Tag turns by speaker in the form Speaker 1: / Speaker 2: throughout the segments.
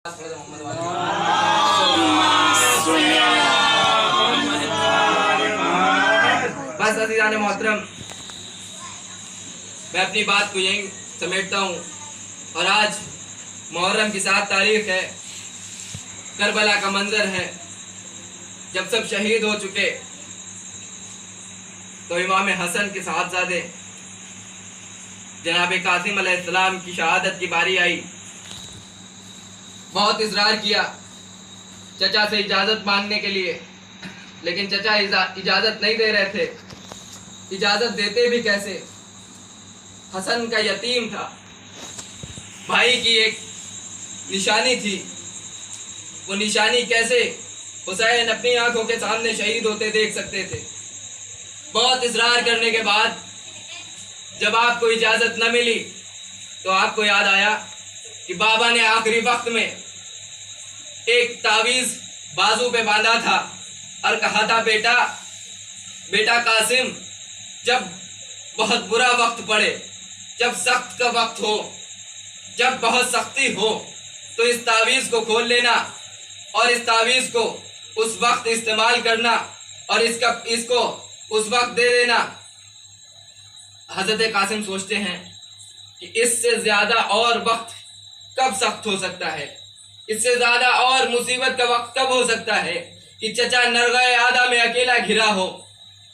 Speaker 1: बस अज़ीज़ान मोहतरम, मैं अपनी बात को यहीं समेटता हूँ। और आज मुहर्रम की 7 तारीख है, करबला का मंजर है। जब सब शहीद हो चुके तो इमाम हसन के साहबजादे जनाब कासिम अलैहिस्सलाम की शहादत की बारी आई। बहुत इजरार किया चचा से इजाज़त मांगने के लिए, लेकिन चचा इजाज़त नहीं दे रहे थे। इजाज़त देते भी कैसे? हसन का यतीम था, भाई की एक निशानी थी। वो निशानी कैसे हुसैन अपनी आंखों के सामने शहीद होते देख सकते थे? बहुत इजरार करने के बाद जब आपको इजाज़त न मिली तो आपको याद आया कि बाबा ने आखिरी वक्त में एक तावीज़ बाजू पे बांधा था और कहा था, बेटा बेटा कासिम, जब बहुत बुरा वक्त पड़े, जब सख्त का वक्त हो, जब बहुत सख्ती हो, तो इस तावीज़ को खोल लेना और इस तावीज़ को उस वक्त इस्तेमाल करना और इसको उस वक्त दे देना। हज़रत कासिम सोचते हैं कि इससे ज़्यादा और वक्त कब सख्त हो सकता है, इससे ज़्यादा और मुसीबत का वक्त कब हो सकता है कि चचा नरगाए आदा में अकेला घिरा हो।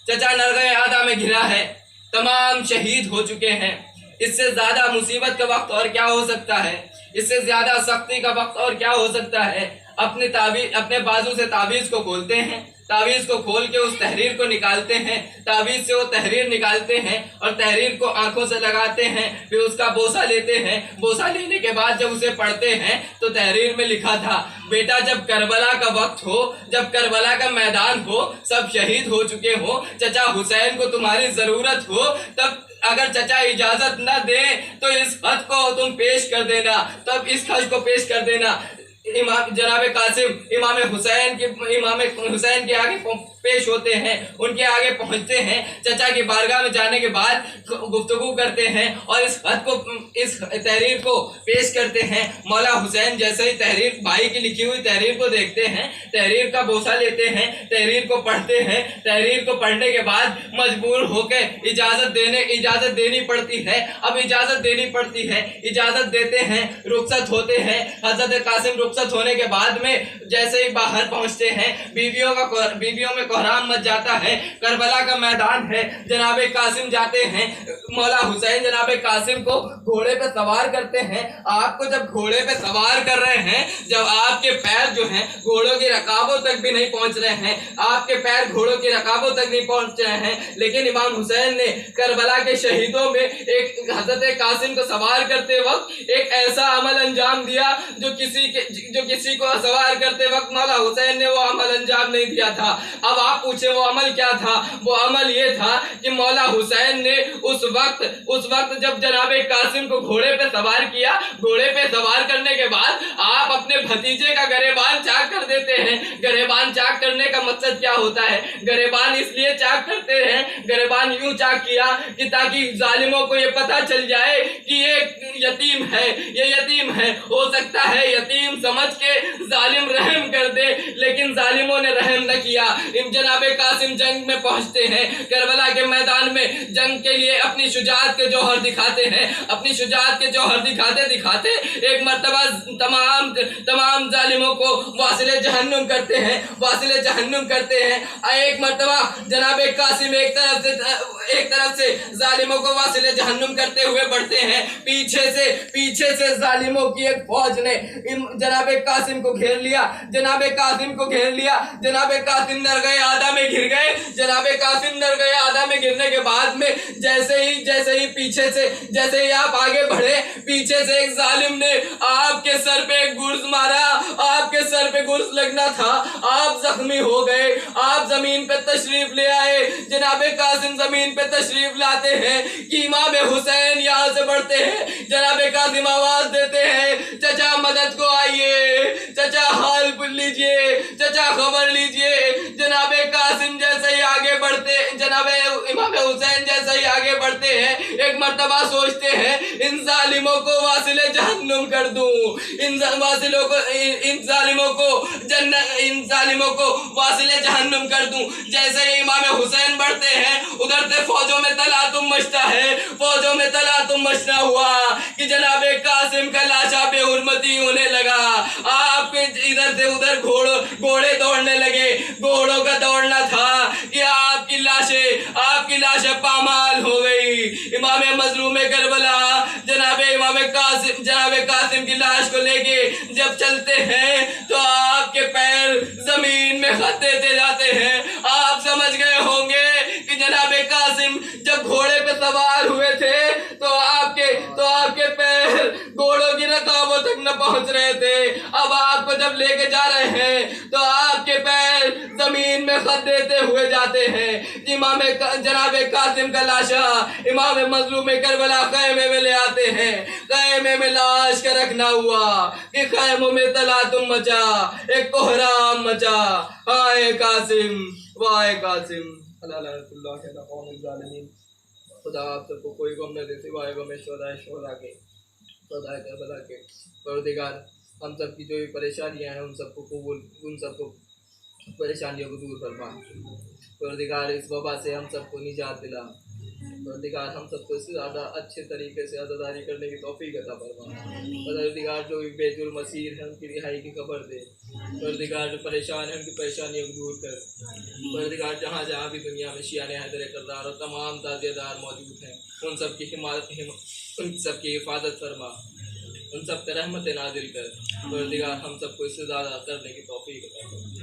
Speaker 1: चचा नरगाए आदा में घिरा है, तमाम शहीद हो चुके हैं। इससे ज़्यादा मुसीबत का वक्त और क्या हो सकता है? इससे ज़्यादा सख्ती का वक्त और क्या हो सकता है? अपने बाजू से तावीज़ को खोलते हैं, तावीज़ को खोल के उस तहरीर को निकालते हैं, तावीज़ से वो तहरीर निकालते हैं और तहरीर को आंखों से लगाते हैं, फिर उसका बोसा लेते हैं। बोसा लेने के बाद जब उसे पढ़ते हैं तो तहरीर में लिखा था, बेटा जब करबला का वक्त हो, जब करबला का मैदान हो, सब शहीद हो चुके हो, चचा हुसैन को तुम्हारी ज़रूरत हो, तब अगर चचा इजाज़त न दे तो इस खत को तुम पेश कर देना, तब इस खत को पेश कर देना। इमाम जनाब कासिम इमाम हुसैन के आगे पेश होते हैं, उनके आगे पहुंचते हैं। चचा की बारगाह में जाने के बाद गुफ्तगू करते हैं और इस तहरीर को पेश करते हैं। मौला हुसैन जैसे ही तहरीर, भाई की लिखी हुई तहरीर को देखते हैं, तहरीर का बोसा लेते हैं, तहरीर को पढ़ते हैं। तहरीर को पढ़ने के बाद मजबूर होकर इजाज़त देनी पड़ती है। अब इजाज़त देनी पड़ती है, इजाज़त देते हैं, रुखसत होते हैं। हज़रत कासिम रुखसत होने के बाद में जैसे ही बाहर पहुंचते हैं, बीवियों में कोहराम मच जाता है। करबला का मैदान है, जनाब कासिम जाते हैं। मौला हुसैन जनाब कासिम को घोड़े पे सवार करते हैं। आपको जब घोड़े पे सवार कर रहे हैं, जब आपके पैर जो हैं घोड़ों की रकाबों तक भी नहीं पहुंच रहे हैं, आपके पैर घोड़ों की रकाबों तक नहीं पहुंच रहे हैं, लेकिन इमाम हुसैन ने करबला के शहीदों में एक हज़रत कासिम को सवार करते वक्त एक ऐसा अमल अंजाम दिया जो किसी को सवार करते वक्त मौला हुसैन ने वो अमल अंजाम नहीं दिया था। अब आप पूछे वो अमल क्या था? वो अमल ये था कि मौला हुसैन ने उस वक्त जब जनाबे कासिम को घोड़े पे सवार किया, घोड़े पे सवार करने के बाद आप अपने भतीजे का गरेबान चाक कर देते हैं। गरेबान चाक करने का मकसद क्या होता है? गरेबान इसलिए चाक करते हैं, गरेबान यूं चाक किया कि ताकि जालिमों को ये पता चल जाए कि ये यतीम है, ये यतीम है। हो सकता है यतीम समझ के जालिम रहम कर दे, लेकिन जालिमों ने रहम न किया। जनाबे कासिम जंग में पहुंचते हैं, करबला के मैदान में जंग के लिए अपनी शुजाअत के जौहर दिखाते हैं। अपनी शुजाअत के जौहर दिखाते एक मर्तबा तमाम जालिमों को वासिले जहन्नुम करते हैं। एक मर्तबा जनाबे कासिम एक तरफ से जालिमों को वासिले जहन्नुम करते हुए बढ़ते हैं। पीछे से जालिमों की एक फौज ने जनाबे कासिम को घेर लिया। जनाबे कासिम नरगाए आदा में घिर गए। जनाबे कासिम नरगाए आदा में गिरने के बाद में जैसे ही आप आगे बढ़े, पीछे से एक जालिम ने आपके सर पे एक गुर्ज मारा। आपके सर पे गुर्ज लगना था, आप जख्मी हो गए। आप जमीन पे तशरीफ ले आए। जनाबे कासिम जमीन पे तशरीफ लाते हैं कि इमाम हुसैन यहाँ से बढ़ते हैं। जनाबे कासिम आवाज देते हैं, चचा मदद को आइए, चचा हाल लीजिए, चचा खबर लीजिए। जनाबे कासिम जैसे ही आगे बढ़ते, जनाबे इमाम हुसैन जैसे ही आगे पढ़ते हैं, एक मर्तबा सोचते हैं इन जालिमों को वासिले जहन्नुम कर दूं, इन जालिमों को वासिले जहन्नुम कर दूं। जैसे ही इमाम हुसैन बढ़ते हैं, उधर से फौजों में तलातुम मचता है, फौजों में तलातुम मचना हुआ कि जनाबे कासिम का लाशा बेहुरमती होने लगा। आपके इधर से उधर घोड़े दौड़ने लगे, घोड़ों का दौड़ना था कि आपकी लाशें पामाल हो गई। इमाम मजलूम करबला जनाबे कासिम की लाश को लेके जब चलते हैं तो आपके पैर जमीन में खत देते जाते हैं। आप समझ गए होंगे कि जनाबे कासिम जब घोड़े पे सवार हुए थे तो आपके पैर घोड़ों की रकाबों तक न पहुंच रहे थे। अब आपको जब लेके जा रहे हैं तो आपके पैर जमीन में खत देते हुए जाते हैं। जनाबे कासिम का लाशा इमाम मजलूम करबला खैमे में ले आते हैं। खैमे में लाश का रखना हुआ कि खैमों में तलातुम मचा, एक कोहराम मचा। हाय कासिम, वाय कासिम। खुदा आप सबको कोई गम न दे सिवाय गम शोहदा के, खुदा करबला के। परवरदिगार हम सब की जो भी परेशानियां हैं उन सबको परेशानियों को दूर फरमा। परवरदिगार इस वबा से हम सबको निजात दिला। परवरदिगार हम सबको इससे ज़्यादा अच्छे तरीके से अज़ादारी करने की तौफीक अता फरमा। परवरदिगार जो भी बेजुल मसीर हैं उनकी रिहाई की खबर दे। परवरदिगार जो परेशान हैं उनकी परेशानियों को दूर कर। परवरदिगार जहाँ जहाँ भी दुनिया में शियाने हैदर करदार और तमाम ताज़ियेदार मौजूद हैं उन सब की हिफाजत फरमा, उन सब पे रहमत नाजिल कर। परवरदिगार हम सबको इससे ज़्यादा करने की तौफीक अता फरमा।